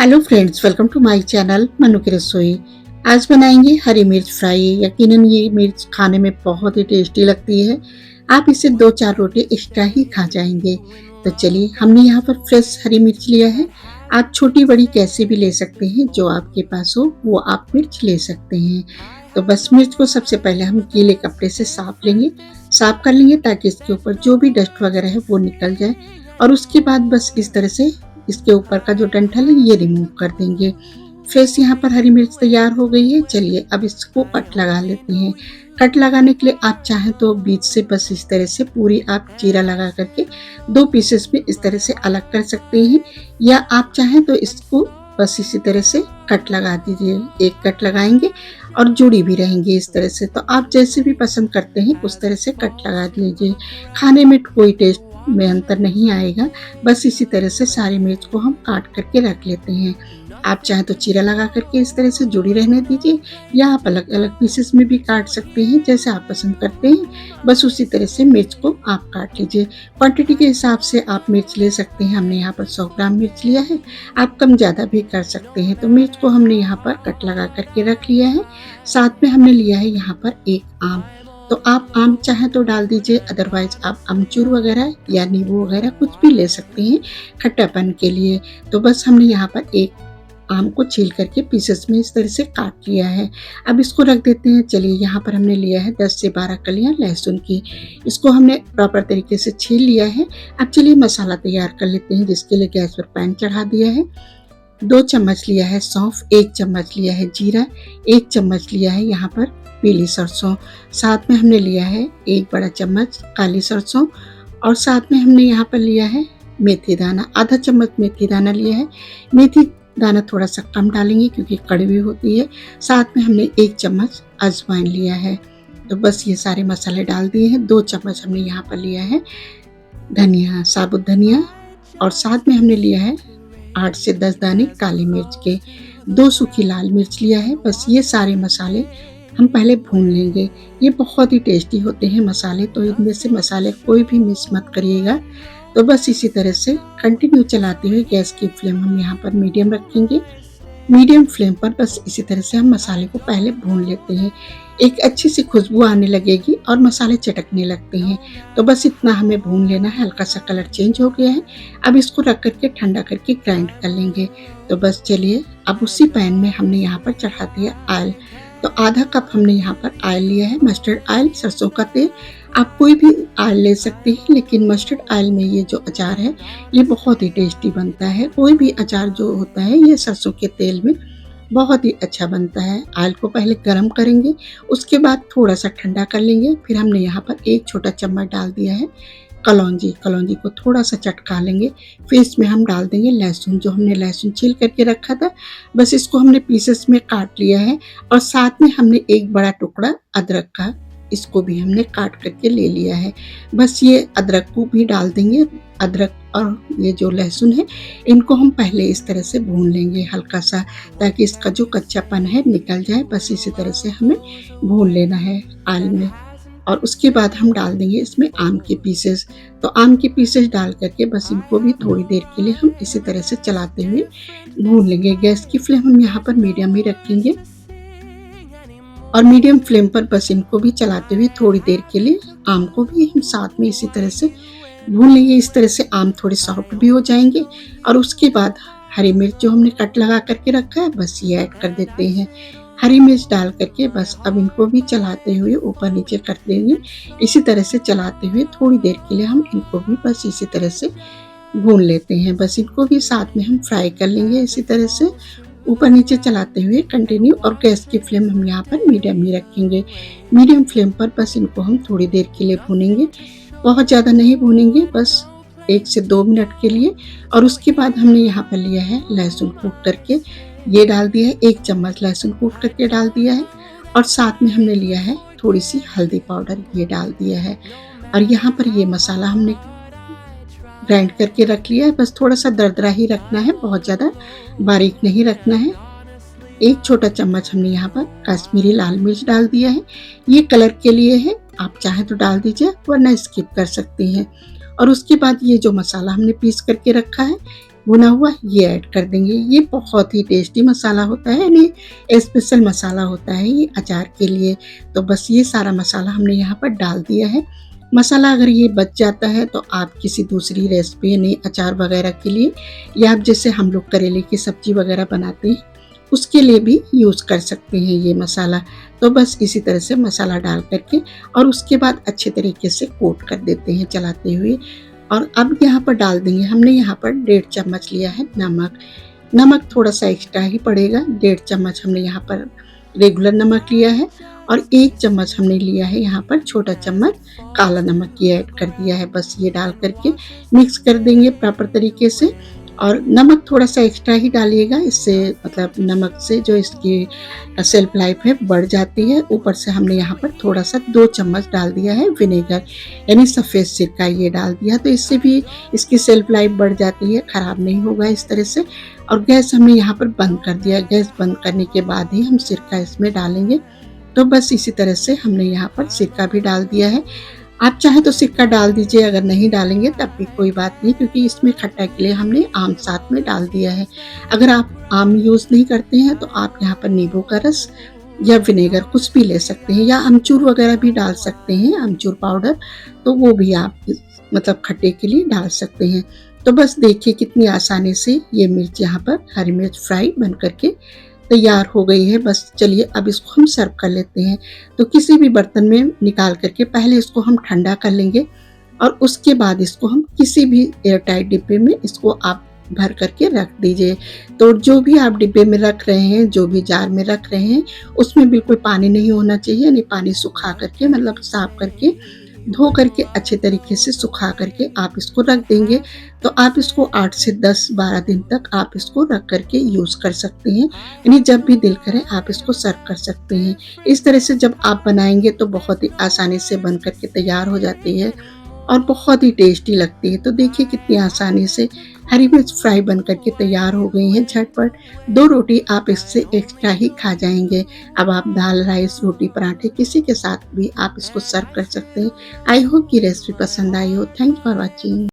Hello friends, welcome to my channel Manu ki Rasoi. आज बनाएंगे हरी मिर्च फ्राई। यकीनन ये मिर्च खाने में बहुत ही टेस्टी लगती है। आप इसे 2-4 रोटी एक्स्ट्रा ही खा जाएंगे। तो चलिए, हमने यहाँ पर फ्रेश हरी मिर्च लिया है। आप छोटी बड़ी कैसे भी ले सकते हैं, जो आपके पास हो वो आप मिर्च ले सकते हैं। तो बस मिर्च को सबसे पहले हम गीले कपड़े से साफ लेंगे, साफ कर लेंगे ताकि इसके ऊपर जो भी डस्ट वगैरह है वो निकल जाए। और उसके बाद बस इस तरह से इसके ऊपर का जो डंठल है ये रिमूव कर देंगे। फ्रेश यहाँ पर हरी मिर्च तैयार हो गई है। चलिए अब इसको कट लगा लेते हैं। कट लगाने के लिए आप चाहें तो बीच से बस इस तरह से पूरी आप चीरा लगा करके 2 पीसेस में इस तरह से अलग कर सकते हैं, या आप चाहें तो इसको बस इसी तरह से कट लगा दीजिए। एक कट लगाएंगे और जुड़ी भी रहेंगी इस तरह से। तो आप जैसे भी पसंद करते हैं उस तरह से कट लगा दीजिए। खाने में कोई टेस्ट में अंतर नहीं आएगा। बस इसी तरह से सारी मिर्च को हम काट करके रख लेते हैं। आप चाहे तो चीरा लगा करके इस तरह से जुड़ी रहने दीजिए, या आप अलग अलग पीसेस में भी काट सकते हैं, जैसे आप पसंद करते हैं। बस उसी तरह से मिर्च को आप काट लीजिए। क्वांटिटी के हिसाब से आप मिर्च ले सकते हैं। हमने यहाँ पर 100 ग्राम मिर्च लिया है, आप कम ज़्यादा भी कर सकते हैं। तो मिर्च को हमने यहाँ पर कट लगा करके रख लिया है। साथ में हमने लिया है यहाँ पर एक आम। तो आप आम चाहे तो डाल दीजिए, अदरवाइज आप अमचूर वगैरह या नींबू वगैरह कुछ भी ले सकते हैं खट्टापन के लिए। तो बस हमने यहाँ पर एक आम को छील करके पीसेस में इस तरह से काट लिया है। अब इसको रख देते हैं। चलिए, यहाँ पर हमने लिया है 10 से 12 कलियां लहसुन की। इसको हमने प्रॉपर तरीके से छील लिया है। अब चलिए मसाला तैयार कर लेते हैं, जिसके लिए गैस पर पैन चढ़ा दिया है। 2 चम्मच लिया है सौंफ, 1 चम्मच लिया है जीरा, 1 चम्मच लिया है यहाँ पर पीली सरसों, साथ में हमने लिया है 1 बड़ा चम्मच काली सरसों, और साथ में हमने यहाँ पर लिया है मेथी दाना, आधा चम्मच मेथी दाना लिया है। मेथी दाना थोड़ा सा कम डालेंगे क्योंकि कड़वी होती है। साथ में हमने 1 चम्मच अजवाइन लिया है। तो बस ये सारे मसाले डाल दिए हैं। 2 चम्मच हमने यहाँ पर लिया है धनिया, साबुत धनिया, और साथ में हमने लिया है 8 से 10 दाने काली मिर्च के, 2 सूखी लाल मिर्च लिया है। बस ये सारे मसाले हम पहले भून लेंगे। ये बहुत ही टेस्टी होते हैं मसाले, तो इनमें से मसाले कोई भी मिस मत करिएगा। तो बस इसी तरह से कंटिन्यू चलाते हुए गैस की फ्लेम हम यहाँ पर मीडियम रखेंगे। मीडियम फ्लेम पर बस इसी तरह से हम मसाले को पहले भून लेते हैं। एक अच्छी सी खुशबू आने लगेगी और मसाले चटकने लगते हैं। तो बस इतना हमें भून लेना है। हल्का सा कलर चेंज हो गया है। अब इसको रख करके ठंडा करके ग्राइंड कर लेंगे। तो बस चलिए, अब उसी पैन में हमने यहाँ पर चढ़ा दिया ऑयल। तो आधा कप हमने यहाँ पर ऑयल लिया है, मस्टर्ड ऑयल, सरसों का तेल। आप कोई भी ऑयल ले सकते हैं, लेकिन मस्टर्ड ऑयल में ये जो अचार है ये बहुत ही टेस्टी बनता है। कोई भी अचार जो होता है ये सरसों के तेल में बहुत ही अच्छा बनता है। ऑयल को पहले गरम करेंगे, उसके बाद थोड़ा सा ठंडा कर लेंगे। फिर हमने यहाँ पर 1 छोटा चम्मच डाल दिया है कलौंजी। कलौंजी को थोड़ा सा चटका लेंगे। फिर इसमें हम डाल देंगे लहसुन, जो हमने लहसुन छील करके रखा था। बस इसको हमने पीसेस में काट लिया है, और साथ में हमने 1 बड़ा टुकड़ा अदरक का, इसको भी हमने काट करके ले लिया है। बस ये अदरक को भी डाल देंगे। अदरक और ये जो लहसुन है इनको हम पहले इस तरह से भून लेंगे हल्का सा, ताकि इसका जो कच्चापन है निकल जाए। बस इसी तरह से हमें भून लेना है ऑयल में। और उसके बाद हम डाल देंगे इसमें आम के पीसेस। तो आम के पीसेस डाल करके बस इनको भी थोड़ी देर के लिए हम इसी तरह से चलाते हुए भून लेंगे। गैस की फ्लेम हम यहाँ पर मीडियम ही रखेंगे, और मीडियम फ्लेम पर बस इनको भी चलाते हुए थोड़ी देर के लिए आम को भी हम साथ में इसी तरह से भून लेंगे। इस तरह से आम थोड़े सॉफ्ट भी हो जाएंगे। और उसके बाद हरी मिर्च जो हमने कट लगा करके रखा है, बस ये ऐड कर देते हैं। हरी मिर्च डाल करके बस अब इनको भी चलाते हुए ऊपर नीचे कर देंगे। इसी तरह से चलाते हुए थोड़ी देर के लिए हम इनको भी बस इसी तरह से भून लेते हैं। बस इनको भी साथ में हम फ्राई कर लेंगे इसी तरह से ऊपर नीचे चलाते हुए कंटिन्यू। और गैस की फ्लेम हम यहाँ पर मीडियम ही रखेंगे। मीडियम फ्लेम पर बस इनको हम थोड़ी देर के लिए भूनेंगे, बहुत ज़्यादा नहीं भूनेंगे, बस 1 से 2 मिनट के लिए। और उसके बाद हमने यहाँ पर लिया है लहसुन कूट करके, ये डाल दिया है। 1 चम्मच लहसुन कूट करके डाल दिया है, और साथ में हमने लिया है थोड़ी सी हल्दी पाउडर, ये डाल दिया है। और यहाँ पर ये मसाला हमने ग्राइंड करके रख लिया है। बस थोड़ा सा दरदरा ही रखना है, बहुत ज़्यादा बारीक नहीं रखना है। 1 छोटा चम्मच हमने यहाँ पर कश्मीरी लाल मिर्च डाल दिया है। ये कलर के लिए है, आप चाहें तो डाल दीजिए, वरना स्किप कर सकते हैं। और उसके बाद ये जो मसाला हमने पीस करके रखा है भुना हुआ ये ऐड कर देंगे। ये बहुत ही टेस्टी मसाला होता है, यानी स्पेशल मसाला होता है ये अचार के लिए। तो बस ये सारा मसाला हमने यहाँ पर डाल दिया है। मसाला अगर ये बच जाता है तो आप किसी दूसरी रेसिपी यानी अचार वगैरह के लिए, या आप जैसे हम लोग करेले की सब्जी वगैरह बनाते हैं उसके लिए भी यूज़ कर सकते हैं ये मसाला। तो बस इसी तरह से मसाला डाल करके और उसके बाद अच्छे तरीके से कोट कर देते हैं चलाते हुए। और अब यहाँ पर डाल देंगे, हमने यहाँ पर 1.5 चम्मच लिया है नमक। नमक थोड़ा सा एक्स्ट्रा ही पड़ेगा, 1.5 चम्मच हमने यहाँ पर रेगुलर नमक लिया है और 1 चम्मच हमने लिया है यहाँ पर छोटा चम्मच काला नमक, ये ऐड कर दिया है। बस ये डाल करके मिक्स कर देंगे प्रॉपर तरीके से। और नमक थोड़ा सा एक्स्ट्रा ही डालिएगा, इससे मतलब नमक से जो इसकी सेल्फ लाइफ है बढ़ जाती है। ऊपर से हमने यहाँ पर थोड़ा सा 2 चम्मच डाल दिया है विनेगर, यानी सफ़ेद सिरका ये डाल दिया, तो इससे भी इसकी सेल्फ लाइफ बढ़ जाती है, ख़राब नहीं होगा इस तरह से। और गैस हमने यहाँ पर बंद कर दिया। गैस बंद करने के बाद ही हम सिरका इसमें डालेंगे। तो बस इसी तरह से हमने यहाँ पर सिरका भी डाल दिया है। आप चाहें तो सिरका डाल दीजिए, अगर नहीं डालेंगे तब भी कोई बात नहीं, क्योंकि इसमें खट्टा के लिए हमने आम साथ में डाल दिया है। अगर आप आम यूज़ नहीं करते हैं तो आप यहाँ पर नींबू का रस या विनेगर कुछ भी ले सकते हैं, या अमचूर वगैरह भी डाल सकते हैं, अमचूर पाउडर, तो वो भी आप मतलब खट्टे के लिए डाल सकते हैं। तो बस देखिए कितनी आसानी से ये मिर्च यहाँ पर हरी मिर्च फ्राई बन करके तैयार हो गई है। बस चलिए अब इसको हम सर्व कर लेते हैं। तो किसी भी बर्तन में निकाल करके पहले इसको हम ठंडा कर लेंगे और उसके बाद इसको हम किसी भी एयर टाइट डिब्बे में इसको आप भर करके रख दीजिए। तो जो भी आप डिब्बे में रख रहे हैं, जो भी जार में रख रहे हैं, उसमें बिल्कुल पानी नहीं होना चाहिए, यानी पानी सुखा करके मतलब साफ करके धो करके अच्छे तरीके से सुखा करके आप इसको रख देंगे। तो आप इसको 8 से 10-12 दिन तक आप इसको रख करके यूज़ कर सकते हैं, यानी जब भी दिल करे आप इसको सर्व कर सकते हैं। इस तरह से जब आप बनाएंगे तो बहुत ही आसानी से बन करके तैयार हो जाती है और बहुत ही टेस्टी लगती है। तो देखिए कितनी आसानी से हरी मिर्च फ्राई बन करके तैयार हो गई है झटपट। 2 रोटी आप इससे एक्स्ट्रा ही खा जाएंगे। अब आप दाल, राइस, रोटी, पराठे किसी के साथ भी आप इसको सर्व कर सकते हैं। आई होप कि रेसिपी पसंद आई हो। Thanks for watching.